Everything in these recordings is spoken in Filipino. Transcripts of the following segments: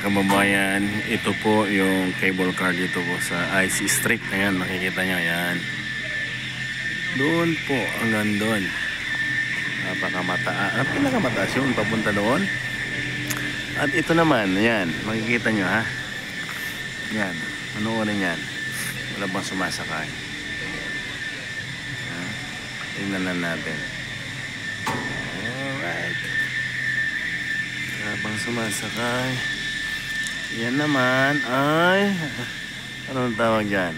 kababayan, ito po yung cable car dito po sa IC Street. Ayan, makikita nyo, ayan. Doon po, hanggang doon. Pinakamataas yun, papunta doon. At ito naman, ayan, makikita nyo ha. Ayan, manoorin yan. Wala bang sumasakay. Tingnan lang natin. Alright. Wala bang sumasakay. Yan naman ay anong tawag dyan?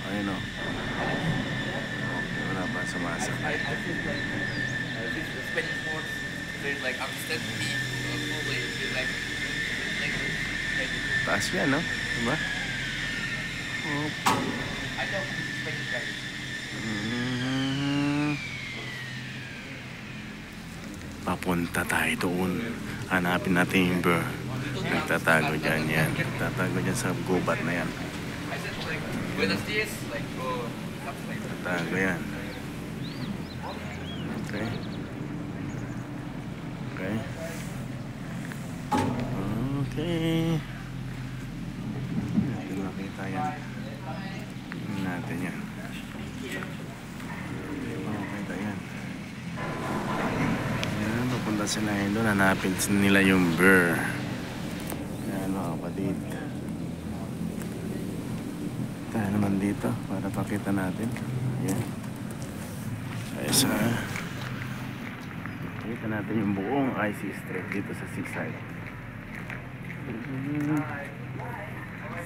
Ayun o. Wala bang sumasakay. Taas yan, no? Diba? Papunta tayo doon. Hanapin natin yung bear. Nagtatago dyan yan. Nagtatago dyan sa gubat na yan. Nagtatago yan. Okay. Okay. Okay. Natin makita yan. Tingnan natin yan. Makita yan. Yan, papunta sila yun doon. Hanapin nila yung bear. Yan mga kapatid. Tayo naman dito para pakita natin. Yan. Ayos ha. Pakita natin yung buong IC Street dito sa Seaside.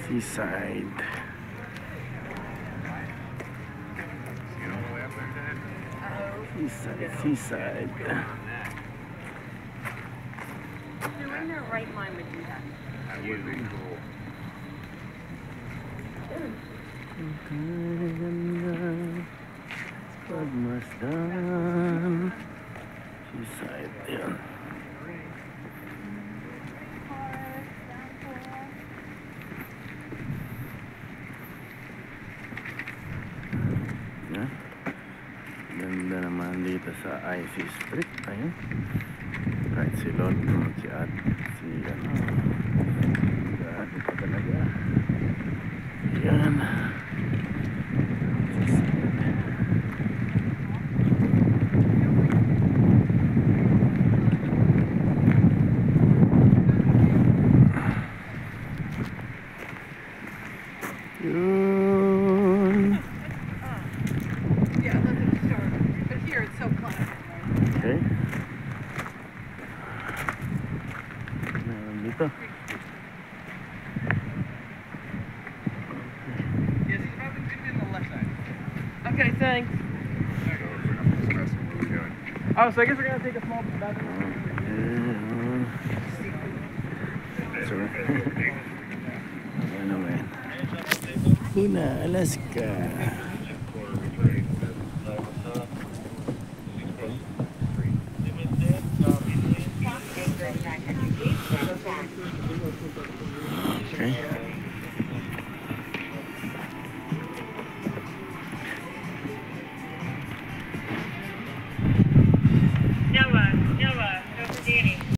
Seaside. Seaside. They're in their right mind would do that. That would be cool. Pagmasdan. Seaside. Yan. Ganda naman dito sa IC Street. Ayun. Kahit si Lord, si At, si ano. At pa talaga. Yan. Okay. Meron dito. Okay, thanks. Oh, so I guess we're gonna take a small bathroom. Sorry. Ano man? Huna, Alaska. Okay.